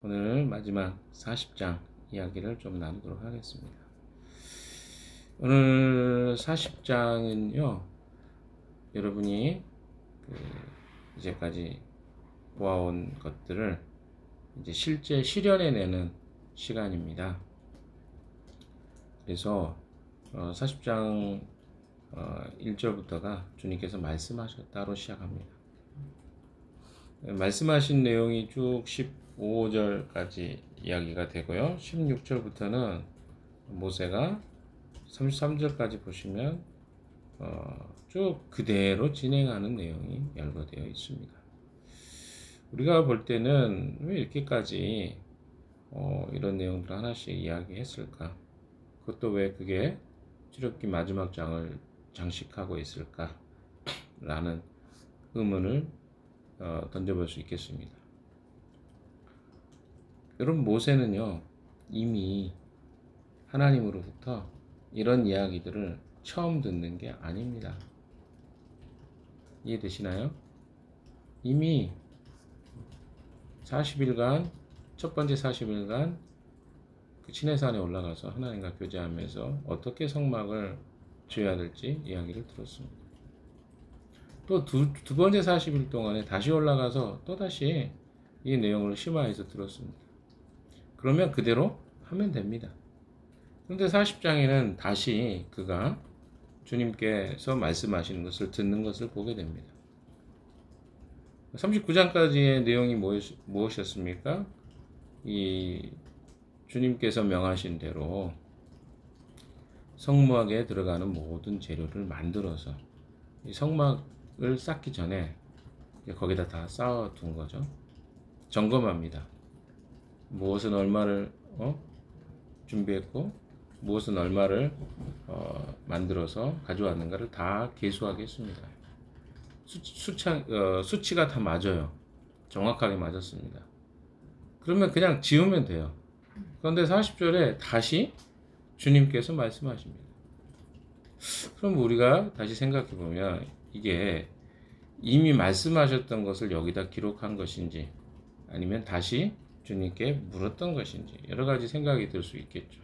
오늘 마지막 40장 이야기를 좀 나누도록 하겠습니다. 오늘 40장은요, 여러분이 이제까지 보아온 것들을 이제 실제 실현해내는 시간입니다. 그래서 40장 1절부터가 주님께서 말씀하셨다로 시작합니다. 말씀하신 내용이 쭉 15절까지 이야기가 되고요. 16절부터는 모세가 33절까지 보시면 쭉 그대로 진행하는 내용이 열거되어 있습니다. 우리가 볼 때는 왜 이렇게까지 이런 내용들을 하나씩 이야기했을까? 그것도 왜 그게 출애굽기 마지막 장을 장식하고 있을까? 라는 의문을 던져볼 수 있겠습니다. 여러분, 모세는요, 이미 하나님으로부터 이런 이야기들을 처음 듣는 게 아닙니다. 이해되시나요? 이미 40일간, 첫 번째 40일간 그 시내산에 올라가서 하나님과 교제하면서 어떻게 성막을 지어야 될지 이야기를 들었습니다. 또 두 번째 40일 동안에 다시 올라가서 또다시 이 내용을 심화해서 들었습니다. 그러면 그대로 하면 됩니다. 그런데 40장에는 다시 그가 주님께서 말씀하시는 것을 듣는 것을 보게 됩니다. 39장까지의 내용이 무엇이었습니까? 이 주님께서 명하신 대로 성막에 들어가는 모든 재료를 만들어서 이 성막을 쌓기 전에 거기다 다 쌓아둔 거죠. 점검합니다. 무엇은 얼마를 준비했고 무엇은 얼마를 만들어서 가져왔는가를 다 계수하겠습니다. 수치가 다 맞아요. 정확하게 맞았습니다. 그러면 그냥 지우면 돼요. 그런데 40절에 다시 주님께서 말씀하십니다. 그럼 우리가 다시 생각해 보면 이게 이미 말씀하셨던 것을 여기다 기록한 것인지 아니면 다시 주님께 물었던 것인지 여러 가지 생각이 들 수 있겠죠.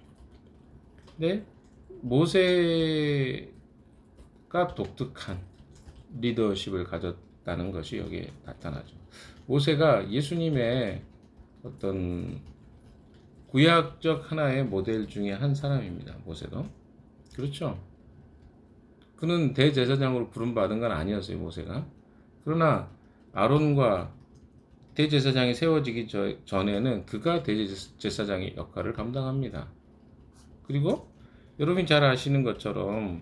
근데 모세가 독특한 리더십을 가졌다는 것이 여기에 나타나죠. 모세가 예수님의 어떤 구약적 하나의 모델 중에 한 사람입니다. 모세도. 그렇죠. 그는 대제사장으로 부름받은 건 아니었어요, 모세가. 그러나 아론과 대제사장이 세워지기 전에는 그가 대제사장의 역할을 감당합니다. 그리고 여러분이 잘 아시는 것처럼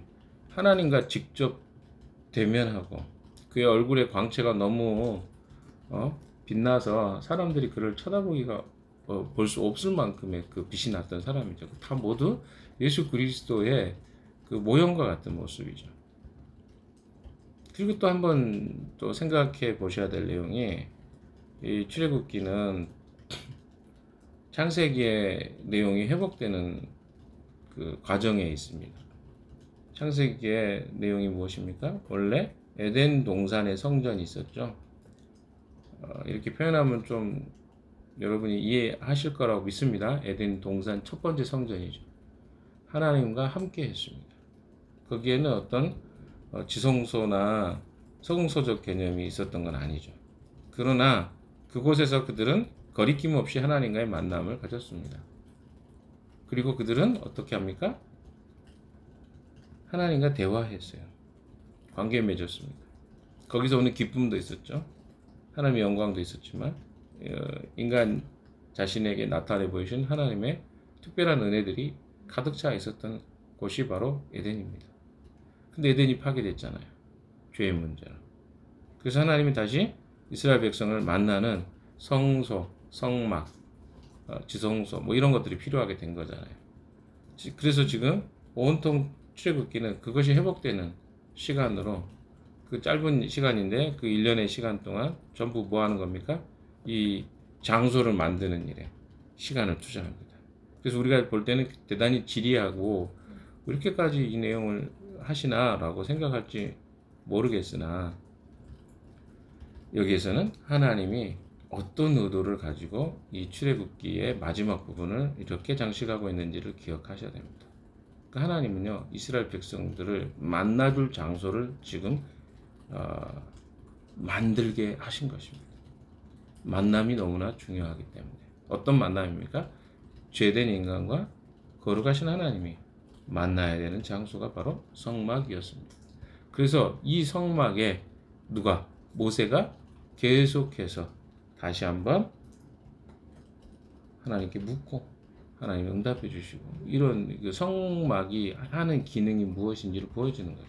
하나님과 직접 대면하고 그의 얼굴의 광채가 너무 빛나서 사람들이 그를 쳐다보기가 볼 수 없을 만큼의 그 빛이 났던 사람이죠. 다 모두 예수 그리스도의 그 모형과 같은 모습이죠. 그리고 또 한번 또 생각해 보셔야 될 내용이 이 출애굽기는 창세기의 내용이 회복되는 그 과정에 있습니다. 창세기의 내용이 무엇입니까? 원래 에덴 동산에 성전이 있었죠. 이렇게 표현하면 좀 여러분이 이해하실 거라고 믿습니다. 에덴 동산 첫 번째 성전이죠. 하나님과 함께 했습니다. 거기에는 어떤 지성소나 성소적 개념이 있었던 건 아니죠. 그러나 그곳에서 그들은 거리낌 없이 하나님과의 만남을 가졌습니다. 그리고 그들은 어떻게 합니까? 하나님과 대화했어요. 관계 맺었습니다. 거기서 오는 기쁨도 있었죠. 하나님의 영광도 있었지만 인간 자신에게 나타내 보이신 하나님의 특별한 은혜들이 가득 차 있었던 곳이 바로 에덴입니다. 근데 에덴이 파괴됐잖아요. 죄의 문제로. 그래서 하나님이 다시 이스라엘 백성을 만나는 성소, 성막, 지성소 뭐 이런 것들이 필요하게 된 거잖아요. 그래서 지금 온통 출애굽기는 그것이 회복되는 시간으로 그 짧은 시간인데 그 1년의 시간 동안 전부 뭐 하는 겁니까? 이 장소를 만드는 일에 시간을 투자합니다. 그래서 우리가 볼 때는 대단히 지리하고 이렇게까지 이 내용을 하시나 라고 생각할지 모르겠으나 여기에서는 하나님이 어떤 의도를 가지고 이 출애굽기의 마지막 부분을 이렇게 장식하고 있는지를 기억하셔야 됩니다. 그러니까 하나님은요, 이스라엘 백성들을 만나줄 장소를 지금 만들게 하신 것입니다. 만남이 너무나 중요하기 때문에. 어떤 만남입니까? 죄된 인간과 거룩하신 하나님이 만나야 되는 장소가 바로 성막이었습니다. 그래서 이 성막에 누가? 모세가 계속해서 다시 한번 하나님께 묻고 하나님이 응답해 주시고, 이런 그 성막이 하는 기능이 무엇인지를 보여주는 거죠.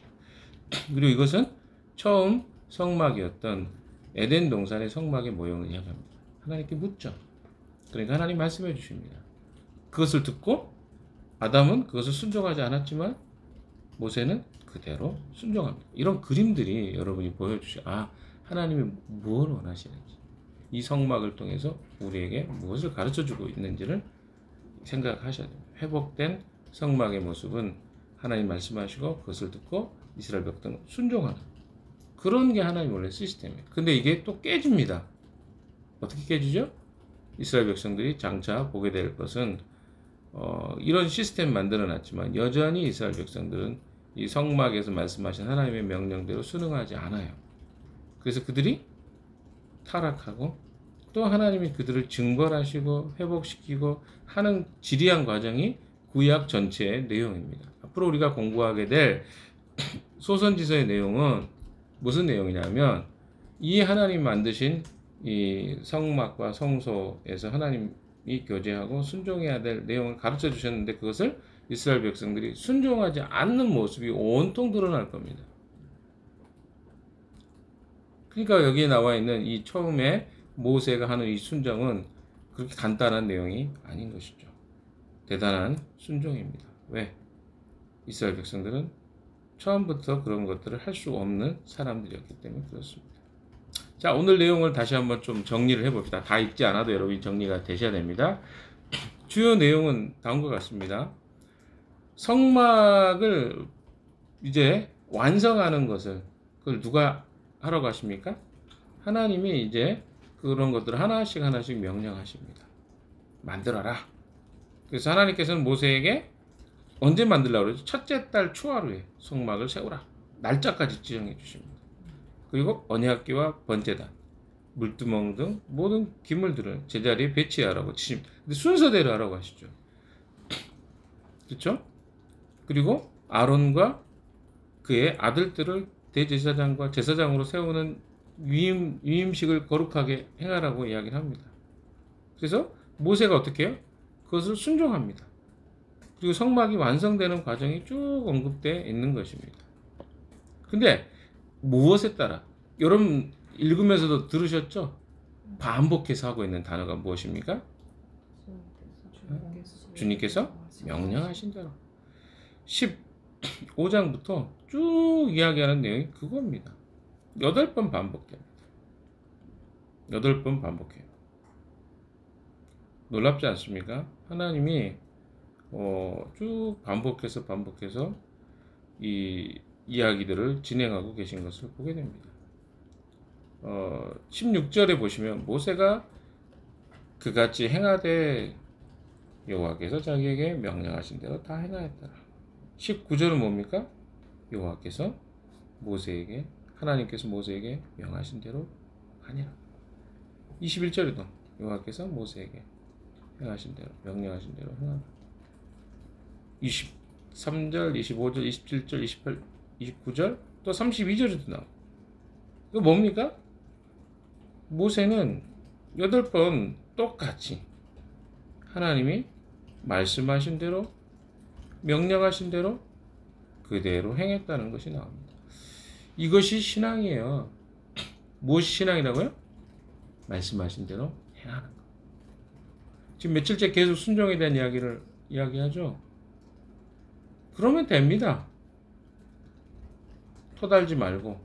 그리고 이것은 처음 성막이었던 에덴 동산의 성막의 모형을 이야기합니다. 하나님께 묻죠. 그러니까 하나님 말씀해 주십니다. 그것을 듣고 아담은 그것을 순종하지 않았지만 모세는 그대로 순종합니다. 이런 그림들이 여러분이 보여주셔. 하나님이 무엇을 원하시는지, 이 성막을 통해서 우리에게 무엇을 가르쳐주고 있는지를 생각하셔야 됩니다. 회복된 성막의 모습은 하나님 말씀하시고 그것을 듣고 이스라엘 백성은 순종하는, 그런 게 하나님 원래 시스템이에요. 근데 이게 또 깨집니다. 어떻게 깨지죠? 이스라엘 백성들이 장차 보게 될 것은 이런 시스템 만들어 놨지만 여전히 이스라엘 백성들은 이 성막에서 말씀하신 하나님의 명령대로 순응하지 않아요. 그래서 그들이 타락하고 또 하나님이 그들을 증벌하시고 회복시키고 하는 지리한 과정이 구약 전체의 내용입니다. 앞으로 우리가 공부하게 될 소선지서의 내용은 무슨 내용이냐면, 이 하나님 만드신 이 성막과 성소에서 하나님이 교제하고 순종해야 될 내용을 가르쳐 주셨는데, 그것을 이스라엘 백성들이 순종하지 않는 모습이 온통 드러날 겁니다. 그러니까 여기에 나와 있는 이 처음에 모세가 하는 이 순종은 그렇게 간단한 내용이 아닌 것이죠. 대단한 순종입니다. 왜? 이스라엘 백성들은 처음부터 그런 것들을 할 수 없는 사람들이었기 때문에 그렇습니다. 자, 오늘 내용을 다시 한번 좀 정리를 해봅시다. 다 읽지 않아도 여러분이 정리가 되셔야 됩니다. 주요 내용은 다음과 같습니다. 성막을 이제 완성하는 것을, 그걸 누가 하러 가십니까? 하나님이 이제 그런 것들을 하나씩 명령하십니다. 만들어라. 그래서 하나님께서는 모세에게 언제 만들라고 그러죠? 첫째 달 초하루에 성막을 세우라. 날짜까지 지정해 주십니다. 그리고 언약궤와 번제단, 물두멍 등 모든 기물들을 제자리에 배치하라고 치십니다. 근데 순서대로 하라고 하시죠. 그렇죠? 그리고 아론과 그의 아들들을 대제사장과 제사장으로 세우는 위임식을 거룩하게 행하라고 이야기를 합니다. 그래서 모세가 어떻게 해요? 그것을 순종합니다. 그리고 성막이 완성되는 과정이 쭉 언급되어 있는 것입니다. 근데 무엇에 따라? 여러분 읽으면서도 들으셨죠? 반복해서 하고 있는 단어가 무엇입니까? 주님께서 명령하신 대로. 15장부터 쭉 이야기하는 내용이 그겁니다. 8번 반복됩니다. 8번 반복해요. 놀랍지 않습니까? 하나님이 쭉 반복해서 이 이야기들을 진행하고 계신 것을 보게 됩니다. 16절에 보시면 모세가 그같이 행하되 여호와께서 자기에게 명령하신 대로 다 행하였더라. 19절은 뭡니까? 여호와께서 하나님께서 모세에게 명하신 대로 하니라. 21절에도 여호와께서 모세에게 행하신 대로 명령하신 대로 행하라. 23절, 25절, 27절, 28, 29절 또 32절에도 나와요. 이거 뭡니까? 모세는 8번 똑같이 하나님이 말씀하신 대로 명령하신 대로 그대로 행했다는 것이 나옵니다. 이것이 신앙이에요. 무엇이 신앙이라고요? 말씀하신 대로 행하는 것. 지금 며칠째 계속 순종에 대한 이야기를 이야기하죠. 그러면 됩니다. 토달지 말고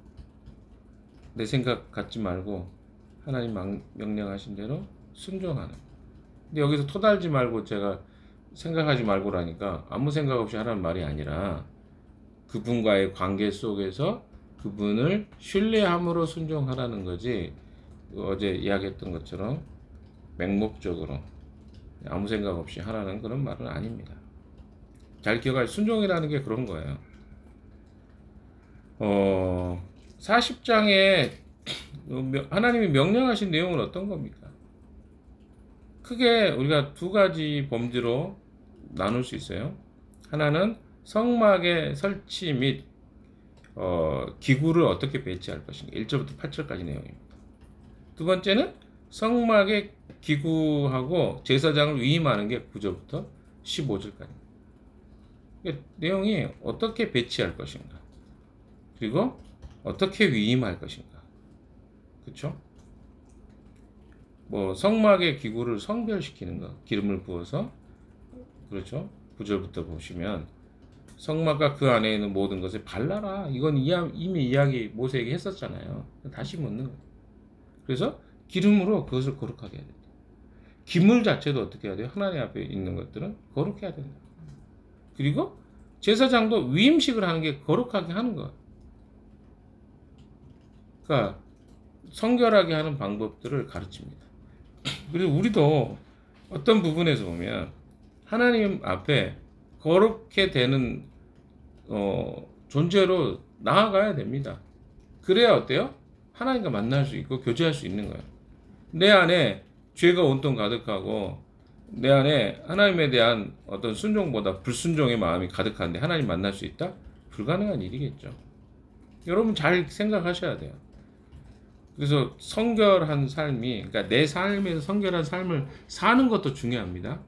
내 생각 갖지 말고 하나님 명령하신 대로 순종하는. 근데 여기서 토달지 말고 제가 생각하지 말고라니까 아무 생각 없이 하라는 말이 아니라 그분과의 관계 속에서 그분을 신뢰함으로 순종하라는 거지, 어제 이야기했던 것처럼 맹목적으로 아무 생각 없이 하라는 그런 말은 아닙니다. 잘 기억할 순종이라는 게 그런 거예요. 40장에 하나님이 명령하신 내용은 어떤 겁니까? 크게 우리가 두 가지 범주로 나눌 수 있어요. 하나는 성막의 설치 및 기구를 어떻게 배치할 것인가, 1절부터 8절까지 내용입니다. 두 번째는 성막의 기구하고 제사장을 위임하는 게 9절부터 15절까지입니다. 내용이 어떻게 배치할 것인가, 그리고 어떻게 위임할 것인가. 그렇죠? 뭐 성막의 기구를 성별시키는 거, 기름을 부어서, 그렇죠? 9절부터 보시면 성막과 그 안에 있는 모든 것을 발라라. 이건 이미 이야기 모세에게 했었잖아요. 다시 묻는 거예요. 그래서 기름으로 그것을 거룩하게 해야 된다. 기물 자체도 어떻게 해야 돼요? 하나님 앞에 있는 것들은 거룩해야 된다. 그리고 제사장도 위임식을 하는 게 거룩하게 하는 거예요. 그러니까 성결하게 하는 방법들을 가르칩니다. 그리고 우리도 어떤 부분에서 보면 하나님 앞에 거룩해 되는 존재로 나아가야 됩니다. 그래야 어때요? 하나님과 만날 수 있고 교제할 수 있는 거예요. 내 안에 죄가 온통 가득하고 내 안에 하나님에 대한 어떤 순종보다 불순종의 마음이 가득한데 하나님 만날 수 있다? 불가능한 일이겠죠. 여러분 잘 생각하셔야 돼요. 그래서 성결한 삶이, 그러니까 내 삶에서 성결한 삶을 사는 것도 중요합니다.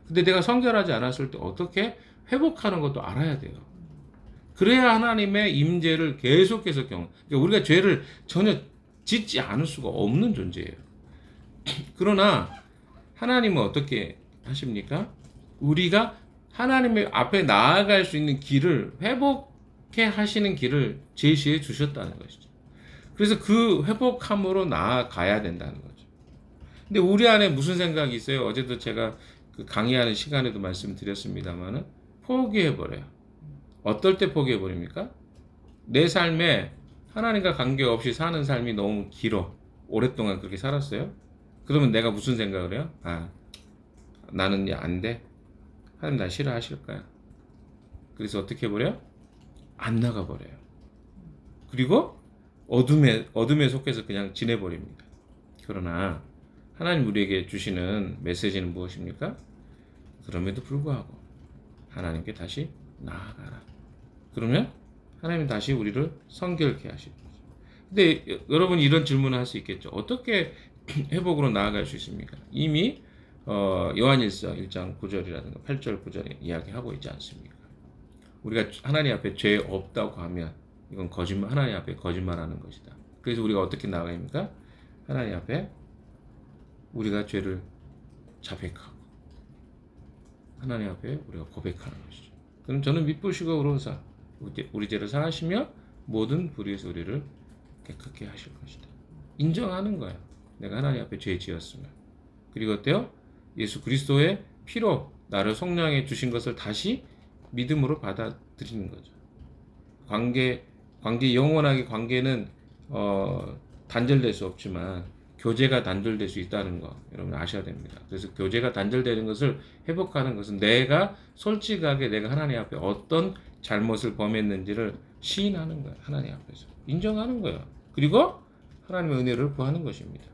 근데 내가 성결하지 않았을 때 어떻게 회복하는 것도 알아야 돼요. 그래야 하나님의 임재를 계속해서 그러니까 우리가 죄를 전혀 짓지 않을 수가 없는 존재예요. 그러나 하나님은 어떻게 하십니까? 우리가 하나님의 앞에 나아갈 수 있는 길을, 회복해 하시는 길을 제시해 주셨다는 것이죠. 그래서 그 회복함으로 나아가야 된다는 거죠. 근데 우리 안에 무슨 생각이 있어요? 어제도 제가 그 강의하는 시간에도 말씀드렸습니다만은 포기해버려요. 어떨 때 포기해버립니까? 내 삶에 하나님과 관계없이 사는 삶이 너무 길어. 오랫동안 그렇게 살았어요. 그러면 내가 무슨 생각을 해요? 나는 이제 안 돼. 하나님 나 싫어하실 거야. 그래서 어떻게 해버려요? 안 나가버려요. 그리고 어둠에 속해서 그냥 지내버립니다. 그러나 하나님 우리에게 주시는 메시지는 무엇입니까? 그럼에도 불구하고 하나님께 다시 나아가라. 그러면 하나님은 다시 우리를 성결케 하실 거죠. 근데 여러분이 이런 질문을 할 수 있겠죠. 어떻게 회복으로 나아갈 수 있습니까? 이미 요한일서 1장 9절이라든가 8절 9절에 이야기하고 있지 않습니까? 우리가 하나님 앞에 죄 없다고 하면 이건 거짓말, 하나님 앞에 거짓말하는 것이다. 그래서 우리가 어떻게 나아가야 합니까? 하나님 앞에 우리가 죄를 자백하고 하나님 앞에 우리가 고백하는 것이죠. 그럼 저는 미쁘시고 의로우사 우리 죄를 사하시며 모든 불의에서 우리를 깨끗게 하실 것이다. 인정하는 거야. 내가 하나님 앞에 죄 지었으면. 그리고 어때요? 예수 그리스도의 피로 나를 속량해 주신 것을 다시 믿음으로 받아들이는 거죠. 관계 영원하게 관계는 단절될 수 없지만 교제가 단절될 수 있다는 거 여러분 아셔야 됩니다. 그래서 교제가 단절되는 것을 회복하는 것은 내가 솔직하게 내가 하나님 앞에 어떤 잘못을 범했는지를 시인하는 거예요. 하나님 앞에서 인정하는 거예요. 그리고 하나님의 은혜를 구하는 것입니다.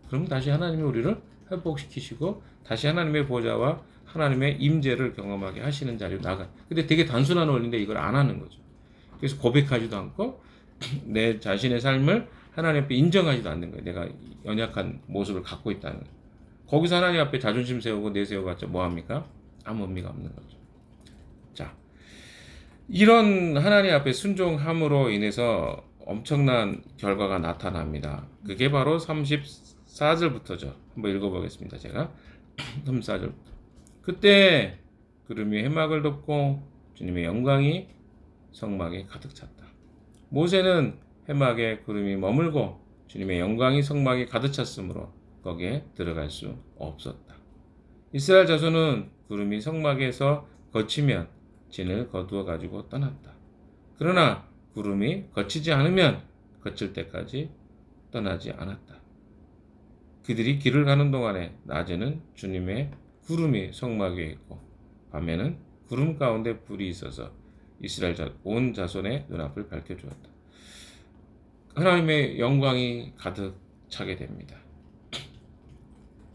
그럼 다시 하나님이 우리를 회복시키시고 다시 하나님의 보좌와 하나님의 임재를 경험하게 하시는 자리로 나가. 근데 되게 단순한 원리인데 이걸 안 하는 거죠. 그래서 고백하지도 않고 내 자신의 삶을 하나님 앞에 인정하지도 않는 거예요. 내가 연약한 모습을 갖고 있다는 거예요. 거기서 하나님 앞에 자존심 세우고 내세워봤자 뭐합니까? 아무 의미가 없는 거죠. 자, 이런 하나님 앞에 순종함으로 인해서 엄청난 결과가 나타납니다. 그게 바로 34절부터죠. 한번 읽어보겠습니다. 제가 34절부터. 그때 구름이 해막을 덮고 주님의 영광이 성막에 가득 찼다. 모세는 해막에 구름이 머물고 주님의 영광이 성막에 가득 찼으므로 거기에 들어갈 수 없었다. 이스라엘 자손은 구름이 성막에서 거치면 진을 거두어 가지고 떠났다. 그러나 구름이 거치지 않으면 거칠 때까지 떠나지 않았다. 그들이 길을 가는 동안에 낮에는 주님의 구름이 성막 위에 있고 밤에는 구름 가운데 불이 있어서 이스라엘 온 자손의 눈앞을 밝혀주었다. 하나님의 영광이 가득 차게 됩니다.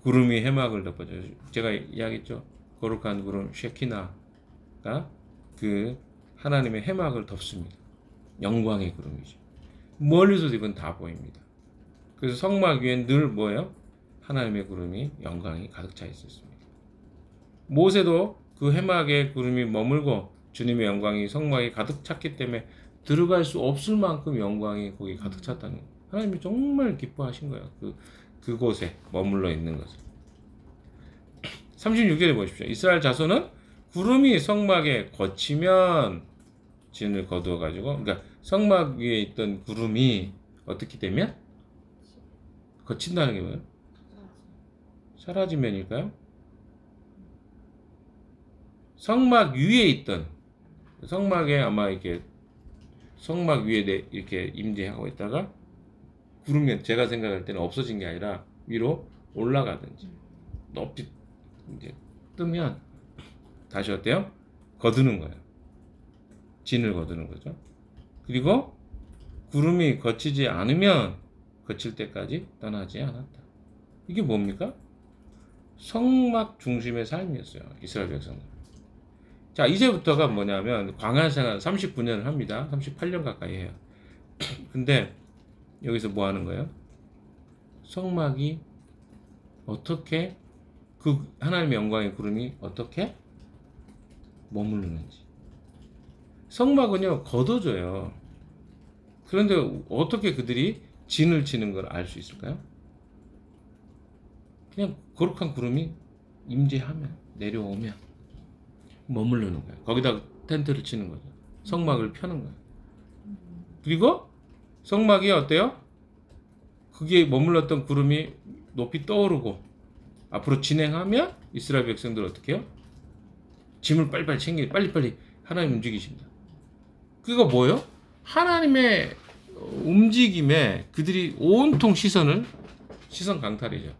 구름이 해막을 덮어줘요. 제가 이야기했죠. 거룩한 구름 쉐키나가 그 하나님의 해막을 덮습니다. 영광의 구름이죠. 멀리서도 이건 다 보입니다. 그래서 성막 위엔 늘 뭐예요? 하나님의 구름이 영광이 가득 차 있었습니다. 모세도 그 해막에 구름이 머물고 주님의 영광이 성막에 가득 찼기 때문에 들어갈 수 없을 만큼 영광이 거기 가득 찼다는 거예요. 하나님이 정말 기뻐하신 거예요. 그곳에 머물러 있는 것을. 36절에 보십시오. 이스라엘 자손은 구름이 성막에 거치면 진을 거두어 가지고, 그러니까 성막 위에 있던 구름이 어떻게 되면 거친다는 게 뭐예요? 사라지면일까요? 성막 위에 있던, 성막에 아마 이렇게 성막 위에 이렇게 임재하고 있다가 구름이 제가 생각할 때는 없어진 게 아니라 위로 올라가든지 높이 이제 뜨면 다시 어때요? 거두는 거예요. 진을 거두는 거죠. 그리고 구름이 거치지 않으면 거칠 때까지 떠나지 않았다. 이게 뭡니까? 성막 중심의 삶이었어요. 이스라엘 백성들. 자, 이제부터가 뭐냐면 광야 생활 39년을 합니다. 38년 가까이 해요. 근데 여기서 뭐 하는 거예요? 성막이 어떻게 그 하나님의 영광의 구름이 어떻게 머무르는지. 성막은요 걷어져요. 그런데 어떻게 그들이 진을 치는 걸 알 수 있을까요? 그냥 거룩한 구름이 임재하면 내려오면 머무르는 거예요. 거기다 텐트를 치는 거죠. 성막을 펴는 거예요. 그리고 성막이 어때요? 그게 머물렀던 구름이 높이 떠오르고 앞으로 진행하면 이스라엘 백성들 어떻게 해요? 짐을 빨리빨리 챙겨 빨리빨리 하나님 움직이십니다. 그거 뭐예요? 하나님의 움직임에 그들이 온통 시선 강탈이죠.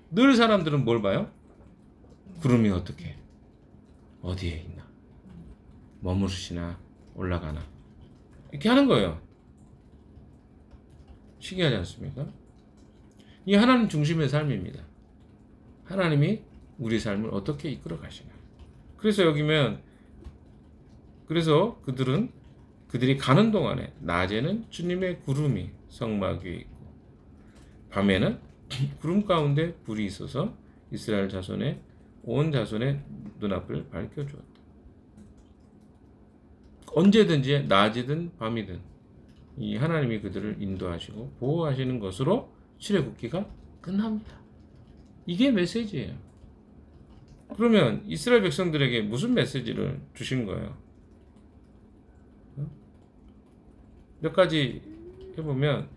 늘 사람들은 뭘 봐요? 구름이 어떻게 어디에 있나, 머무르시나, 올라가나, 이렇게 하는 거예요. 신기하지 않습니까? 이 하나님 중심의 삶입니다. 하나님이 우리 삶을 어떻게 이끌어 가시나. 그래서 여기면, 그래서 그들이 가는 동안에 낮에는 주님의 구름이 성막 위에 있고 밤에는 구름 가운데 불이 있어서 이스라엘 자손의 온 자손의 눈앞을 밝혀주었다. 언제든지 낮이든 밤이든 이 하나님이 그들을 인도하시고 보호하시는 것으로 출애굽기가 끝납니다. 이게 메시지예요. 그러면 이스라엘 백성들에게 무슨 메시지를 주신 거예요? 몇 가지 해보면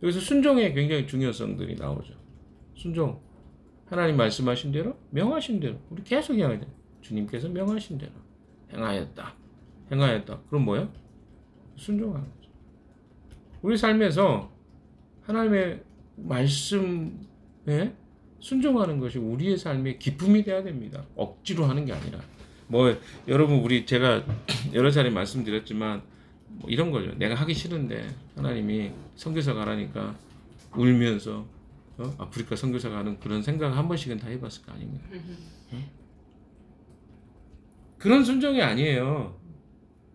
여기서 순종의 굉장히 중요성들이 나오죠. 순종. 하나님 말씀하신 대로, 명하신 대로 우리 계속 해야 돼요. 주님께서 명하신 대로 행하였다. 그럼 뭐예요? 순종하는 거죠. 우리 삶에서 하나님의 말씀에 순종하는 것이 우리의 삶의 기쁨이 돼야 됩니다. 억지로 하는 게 아니라. 여러분 제가 여러 차례 말씀드렸지만 이런 거죠. 내가 하기 싫은데 하나님이 선교사 가라니까 울면서 아프리카 선교사 가는 그런 생각 한 번씩은 다 해봤을 거 아닙니까? 그런 순종이 아니에요.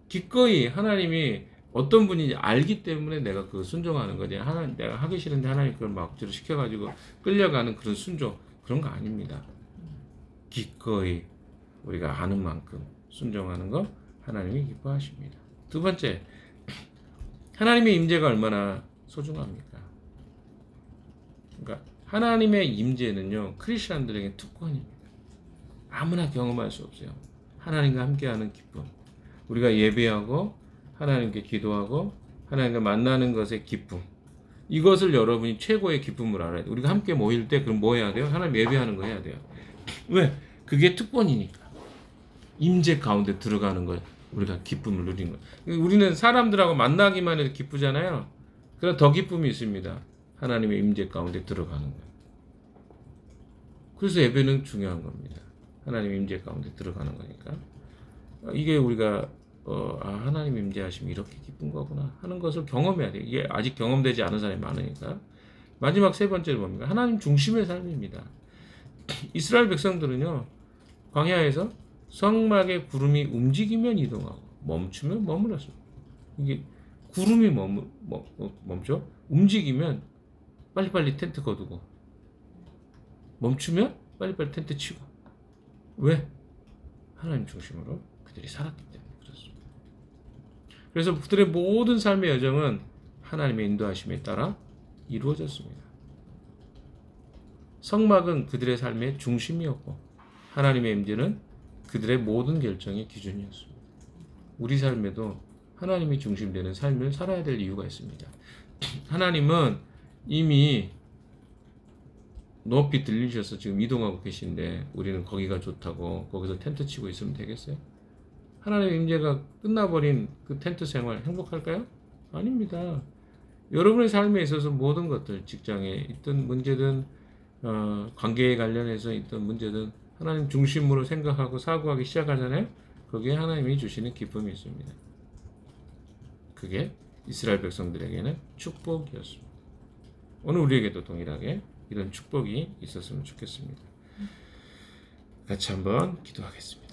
기꺼이 하나님이 어떤 분인지 알기 때문에 내가 그 순종하는 거지. 내가 하기 싫은데 하나님 그걸 막 억지로 시켜가지고 끌려가는 그런 순종, 그런 거 아닙니다. 기꺼이 우리가 아는 만큼 순종하는 거 하나님이 기뻐하십니다. 두 번째, 하나님의 임재가 얼마나 소중합니까? 그러니까 하나님의 임재는요 크리스천들에게 특권입니다. 아무나 경험할 수 없어요. 하나님과 함께하는 기쁨, 우리가 예배하고 하나님께 기도하고 하나님과 만나는 것의 기쁨, 이것을 여러분이 최고의 기쁨을 알아야 돼요. 우리가 함께 모일 때 그럼 뭐 해야 돼요? 하나님 예배하는 거 해야 돼요. 왜? 그게 특권이니까. 임재 가운데 들어가는 거, 우리가 기쁨을 누리는 거예요. 우리는 사람들하고 만나기만 해도 기쁘잖아요. 그럼 더 기쁨이 있습니다. 하나님의 임재 가운데 들어가는 거예요. 그래서 예배는 중요한 겁니다. 하나님의 임재 가운데 들어가는 거니까. 이게 우리가 하나님 임재하시면 이렇게 기쁜 거구나 하는 것을 경험해야 돼요. 이게 아직 경험되지 않은 사람이 많으니까. 마지막 세 번째는 뭡니까? 하나님 중심의 삶입니다. 이스라엘 백성들은요, 광야에서 성막의 구름이 움직이면 이동하고 멈추면 머물렀습니다. 이게 구름이 멈춰 움직이면 빨리빨리 텐트 거두고 멈추면 빨리빨리 텐트 치고. 왜? 하나님 중심으로 그들이 살았기 때문에 그렇습니다. 그래서 그들의 모든 삶의 여정은 하나님의 인도하심에 따라 이루어졌습니다. 성막은 그들의 삶의 중심이었고 하나님의 임재는 그들의 모든 결정의 기준이었습니다. 우리 삶에도 하나님이 중심되는 삶을 살아야 될 이유가 있습니다. 하나님은 이미 높이 들리셔서 지금 이동하고 계신데 우리는 거기가 좋다고 거기서 텐트 치고 있으면 되겠어요? 하나님의 임재가 끝나버린 그 텐트 생활 행복할까요? 아닙니다. 여러분의 삶에 있어서 모든 것들, 직장에 있던 문제든 관계에 관련해서 있던 문제든 하나님 중심으로 생각하고 사고하기 시작하잖아요. 거기에 하나님이 주시는 기쁨이 있습니다. 그게 이스라엘 백성들에게는 축복이었습니다. 오늘 우리에게도 동일하게 이런 축복이 있었으면 좋겠습니다. 같이 한번 기도하겠습니다.